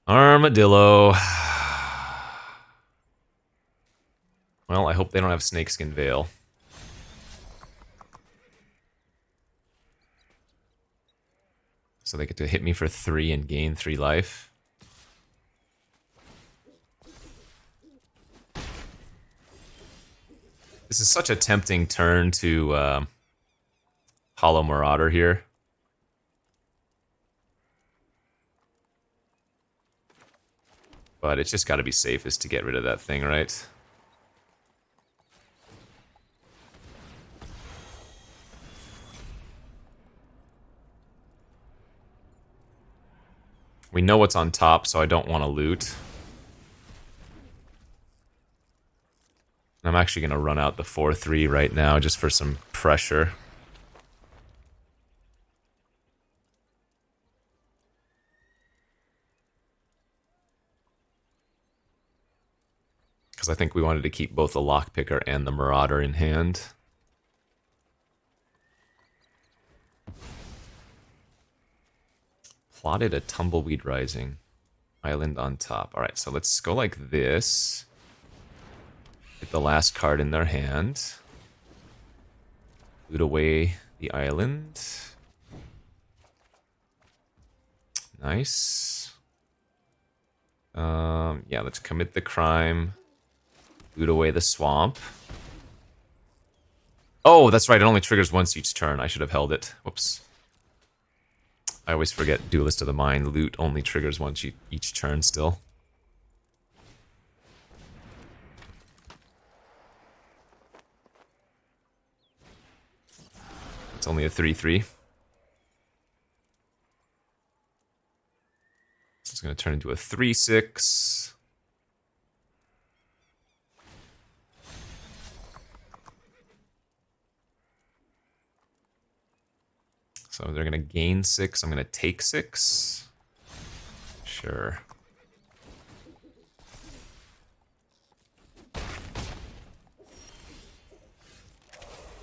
Armadillo. Well, I hope they don't have Snakeskin Veil. So they get to hit me for 3 and gain 3 life. This is such a tempting turn to Hollow Marauder here. But it's just got to be safest to get rid of that thing, right? We know what's on top, so I don't want to loot. I'm actually going to run out the 4-3 right now just for some pressure. Because I think we wanted to keep both the Lockpicker and the Marauder in hand. Plotted a Tumbleweed Rising. Island on top. Alright, so let's go like this. Get the last card in their hand. Loot away the island. Nice. Yeah, let's commit the crime. Loot away the swamp. Oh, that's right, it only triggers once each turn. I should have held it. Whoops. I always forget Duelist of the Mind. Loot only triggers once each turn still. It's only a 3/3. So it's going to turn into a 3/6. So they're going to gain 6. I'm going to take 6. Sure.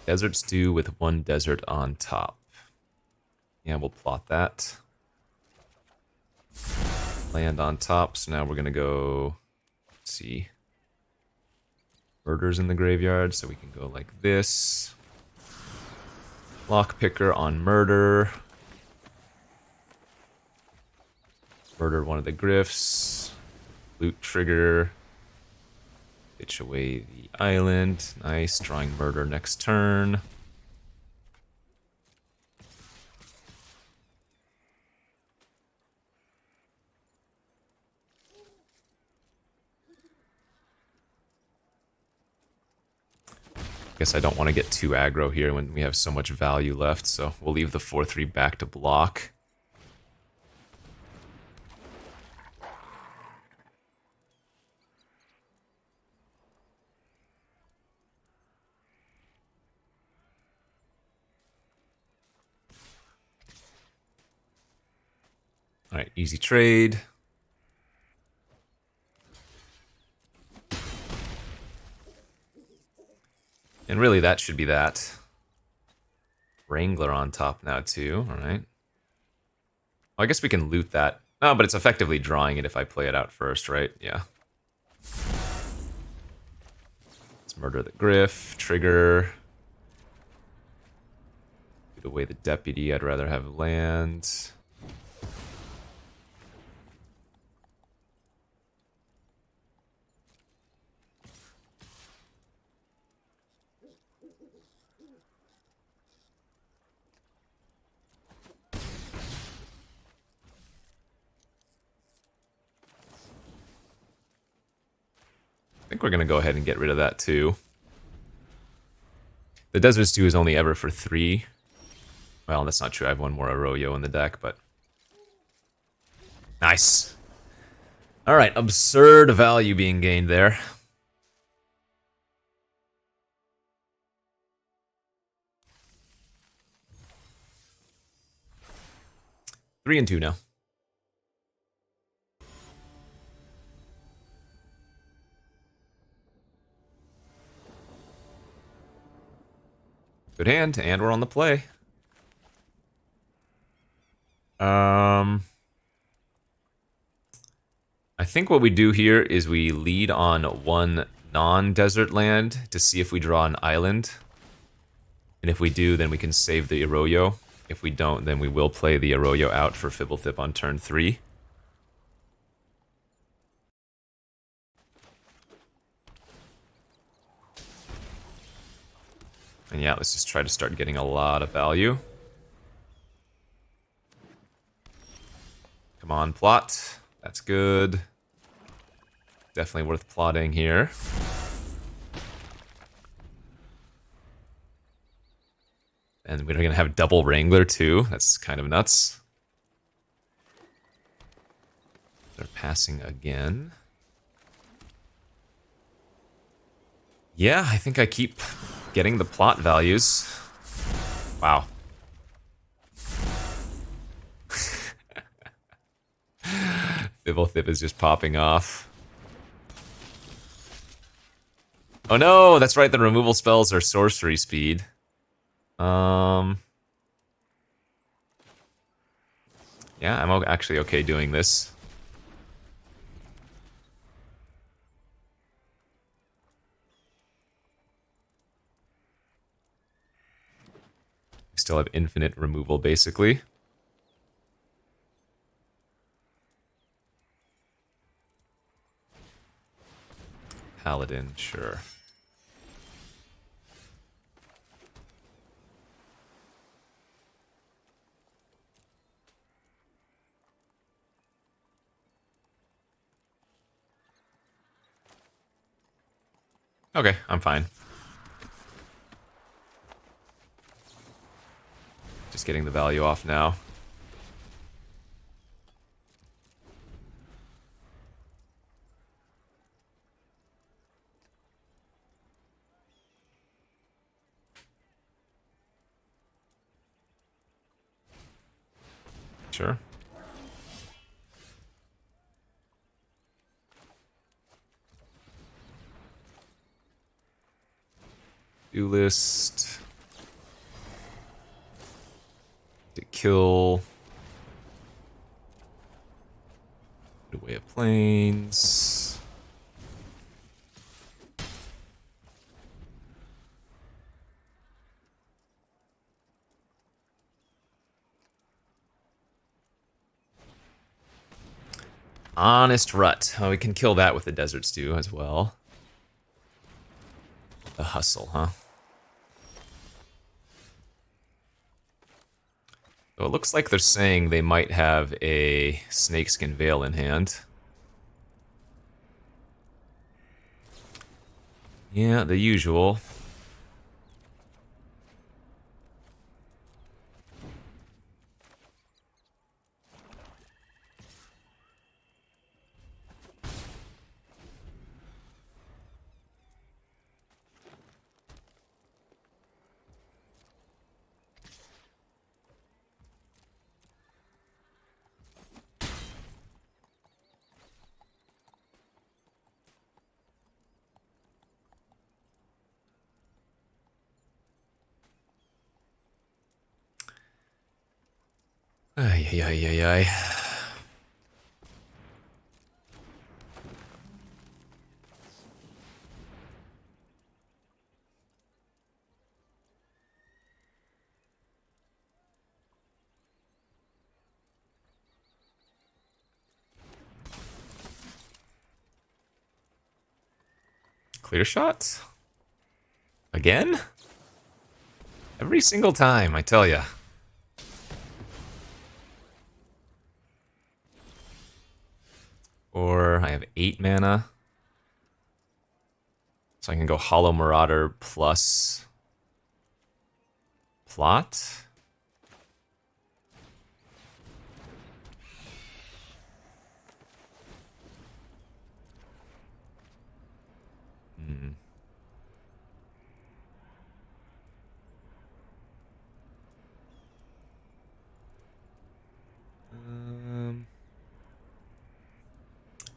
Deserts do with 1 desert on top. Yeah, we'll plot that. Land on top, so now we're gonna go, let's see. Murder's in the graveyard, so we can go like this. Lockpicker on murder. Murder one of the gryphs. Loot trigger. Ditch away the island. Nice. Drawing murder next turn. Guess I don't want to get too aggro here when we have so much value left, so we'll leave the 4/3 back to block. Alright, easy trade. And really, that should be that. Wrangler on top now, too. Alright. Well, I guess we can loot that. Oh, but it's effectively drawing it if I play it out first, right? Yeah. Let's murder the Griff. Trigger. Get away the deputy. I'd rather have land. I think we're going to go ahead and get rid of that too. The Desert Stew is only ever for 3. Well, that's not true. I have 1 more Arroyo in the deck, but... Nice. Alright, absurd value being gained there. Three and 2 now. Good hand, and we're on the play. I think what we do here is we lead on 1 non-desert land to see if we draw an island. And if we do, then we can save the Arroyo. If we don't, then we will play the Arroyo out for Fibblethip on turn 3. And yeah, let's just try to start getting a lot of value. Come on, plot. That's good. Definitely worth plotting here. And we're going to have double Wrangler too. That's kind of nuts. They're passing again. Yeah, I think I keep getting the plot values. Wow. Fibblethip is just popping off. Oh no, that's right, the removal spells are sorcery speed. Yeah, I'm actually okay doing this. We still have infinite removal, basically. paladin, sure. Okay, I'm fine. Just getting the value off now. Sure. Do list. To kill. Put away at planes. Honest Rut. Oh, we can kill that with the Desert Stew as well. The Hustle, huh? So it looks like they're saying they might have a Snakeskin Veil in hand. Yeah, the usual. Ay, ay, ay, ay, ay. Clear shots? Again? Every single time, I tell ya. Or I have 8 mana. So I can go Hollow Marauder plus Plot. Hmm.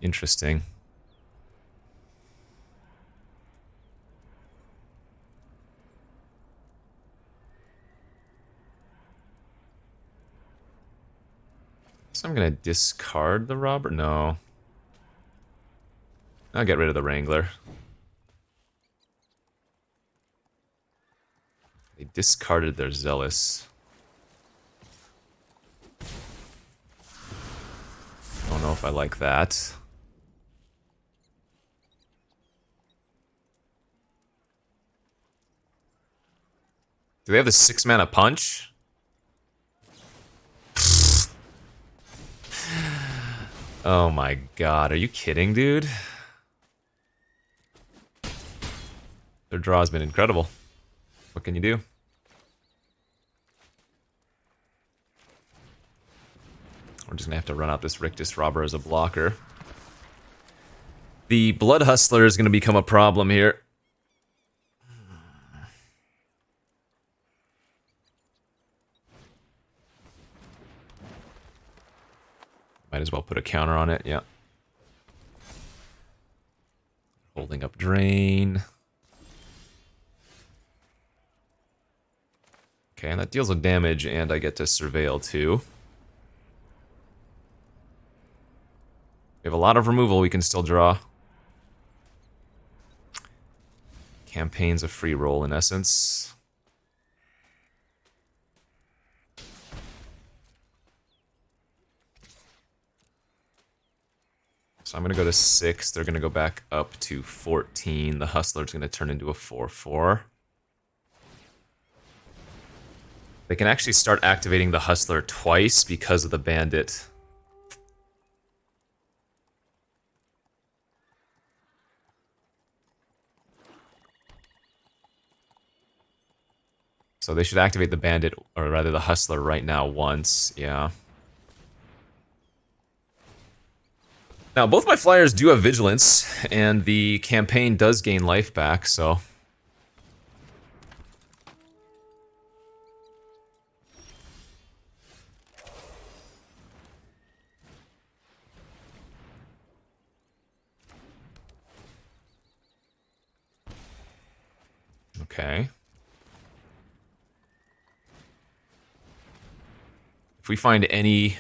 Interesting. So I'm gonna discard the Robber? No. I'll get rid of the Wrangler. They discarded their Zealous. Don't know if I like that. Do they have the 6 mana punch? Oh my god, are you kidding, dude? Their draw has been incredible. What can you do? We're just gonna have to run out this Rictus Robber as a blocker. The Blood Hustler is gonna become a problem here. Might as well put a counter on it, yeah. Holding up Drain. Okay, and that deals with damage, and I get to Surveil too. We have a lot of removal we can still draw. Campaign's a free roll in essence. So I'm going to go to 6. They're going to go back up to 14. The Hustler's going to turn into a 4-4. They can actually start activating the Hustler twice because of the Bandit. So they should activate the Bandit, or rather the Hustler right now once, yeah. Now, both my Flyers do have Vigilance, and the campaign does gain life back, so... Okay. If we find any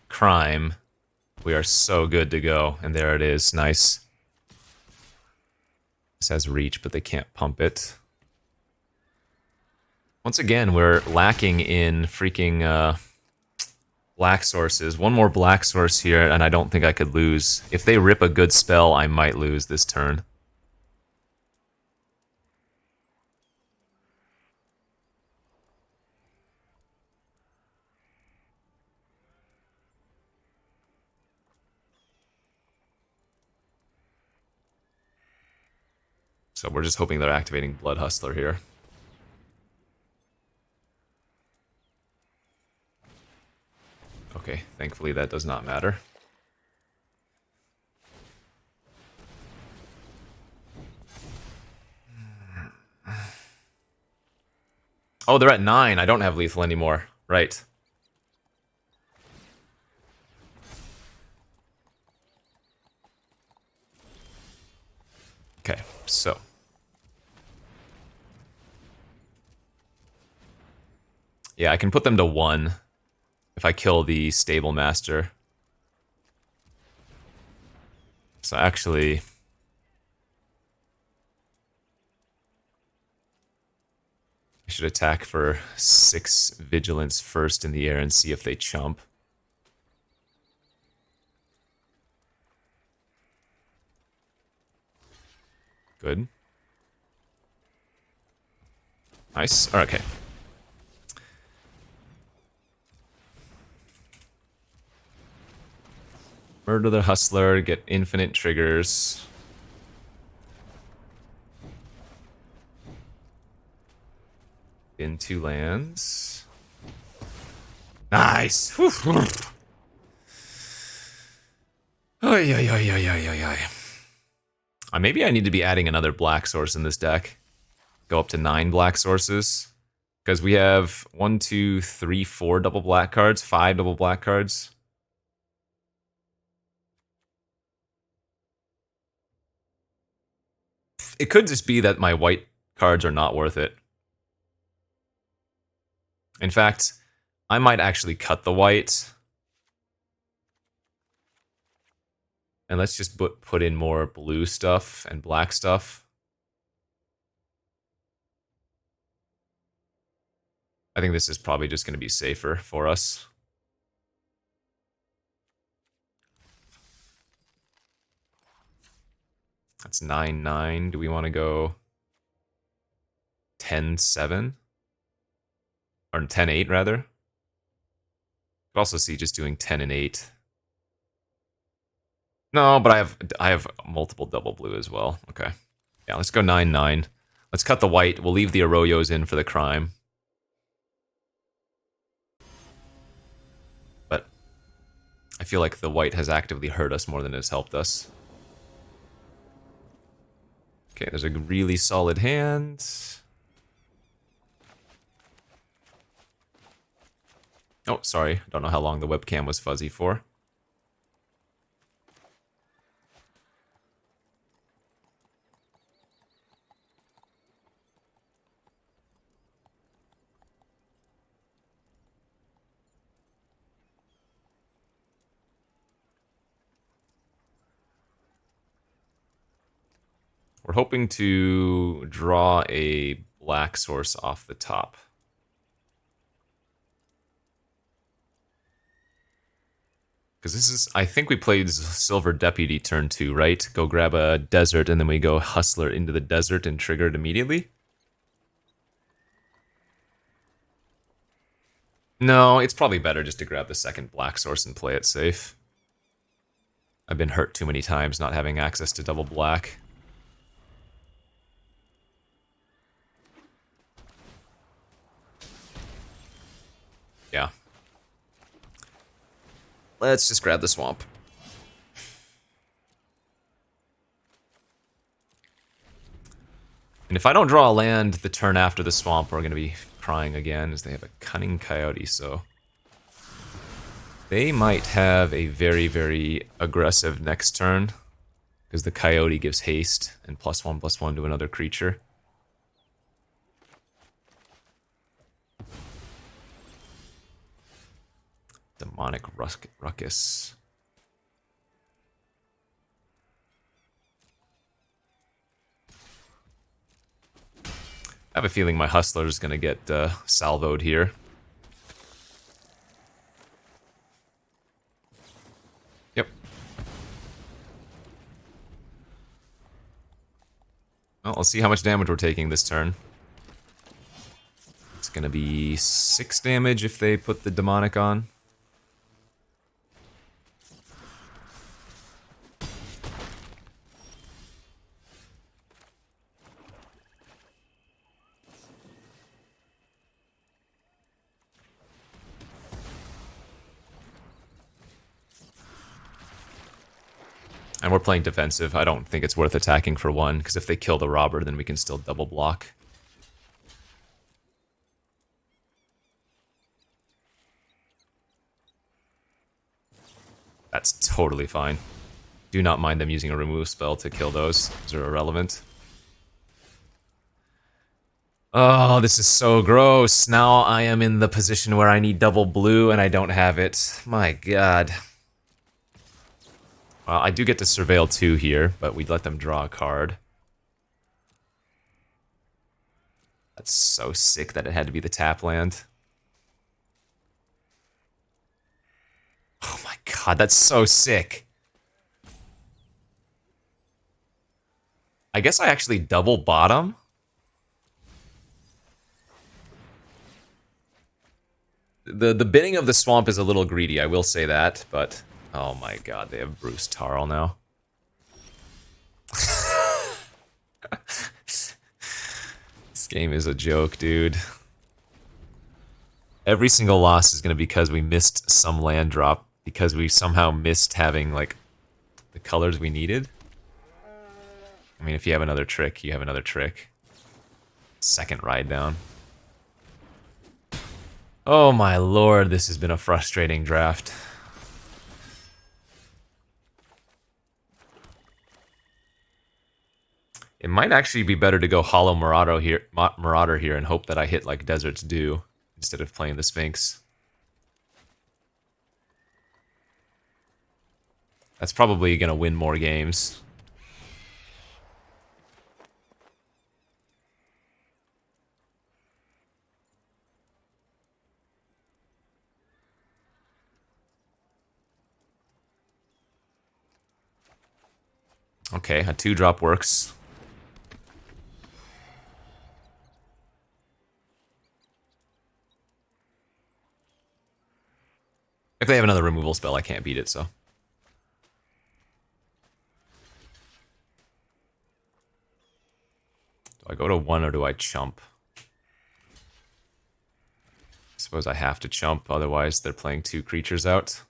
crime, we are so good to go. And there it is. Nice. This has reach, but they can't pump it. Once again, we're lacking in freaking black sources. One more black source here, and I don't think I could lose. If they rip a good spell, I might lose this turn. So we're just hoping they're activating Blood Hustler here. Okay, thankfully that does not matter. Oh, they're at 9. I don't have lethal anymore. Right. Okay, so... yeah, I can put them to 1 if I kill the Stable Master. So actually... I should attack for 6 Vigilance first in the air and see if they chump. Good. Nice. Okay. Murder the Hustler, get infinite triggers. In 2 lands. Nice! Whew. Oy, oy, oy, oy, oy, oy. Maybe I need to be adding another black source in this deck. Go up to 9 black sources. Because we have 1, 2, 3, 4 double black cards, 5 double black cards. It could just be that my white cards are not worth it. In fact, I might actually cut the white. And let's just put in more blue stuff and black stuff. I think this is probably just going to be safer for us. That's 9-9. Do we want to go 10-7? Or 10-8, rather? Could also see just doing 10 and 8. No, but I have multiple double blue as well. Okay. Yeah, let's go 9-9. Let's cut the white. We'll leave the Arroyos in for the crime. But I feel like the white has actively hurt us more than it has helped us. Okay, there's a really solid hand. Oh, sorry. Don't know how long the webcam was fuzzy for. We're hoping to draw a black source off the top. Because this is, I think we played Silver Deputy turn 2, right? Go grab a desert and then we go Hustler into the desert and trigger it immediately? No, it's probably better just to grab the second black source and play it safe. I've been hurt too many times not having access to double black. Yeah. Let's just grab the swamp. And if I don't draw a land the turn after the swamp, we're going to be crying again, as they have a Cunning Coyote, so... They might have a very, very aggressive next turn, because the Coyote gives haste and +1/+1 to another creature. Demonic Ruckus. I have a feeling my Hustler is going to get salvoed here. Yep. Well, let's see how much damage we're taking this turn. It's going to be 6 damage if they put the Demonic on. And we're playing defensive. I don't think it's worth attacking for 1, because if they kill the robber, then we can still double block. That's totally fine. Do not mind them using a remove spell to kill those. Those are irrelevant. Oh, this is so gross. Now I am in the position where I need double blue and I don't have it. My god. Well, I do get to surveil 2 here, but we'd let them draw a card. That's so sick that it had to be the tap land. Oh my god, that's so sick. I guess I actually double bottom. The bidding of the swamp is a little greedy, I will say that, but... Oh my god, they have Bruce Tarl now. This game is a joke, dude. Every single loss is going to be because we missed some land drop, because we somehow missed having, like, the colors we needed. I mean, if you have another trick, you have another trick. Second ride down. Oh my lord, this has been a frustrating draft. It might actually be better to go Hollow Marauder here and hope that I hit like Desert's Due instead of playing the Sphinx. That's probably going to win more games. Okay, a 2-drop works. If they have another removal spell, I can't beat it, so. Do I go to 1 or do I chump? I suppose I have to chump, otherwise they're playing 2 creatures out.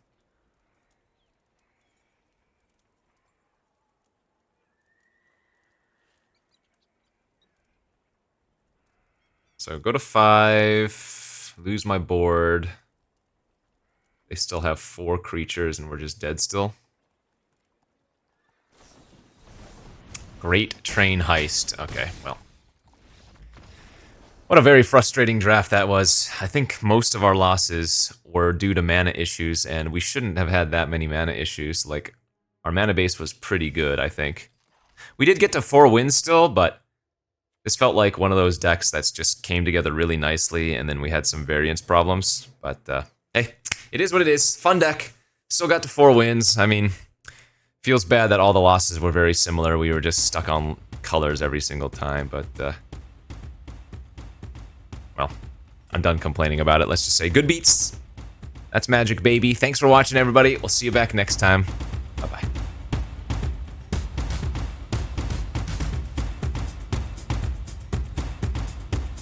So go to 5, lose my board. They still have 4 creatures and we're just dead still. Great Train Heist. Okay, well. What a very frustrating draft that was. I think most of our losses were due to mana issues, and we shouldn't have had that many mana issues. Like, our mana base was pretty good, I think. We did get to 4 wins still, but this felt like one of those decks that's just came together really nicely, and then we had some variance problems. But, hey. It is what it is. Fun deck. Still got to 4 wins. I mean, feels bad that all the losses were very similar. We were just stuck on colors every single time, but, well, I'm done complaining about it. Let's just say good beats. That's magic, baby. Thanks for watching, everybody. We'll see you back next time.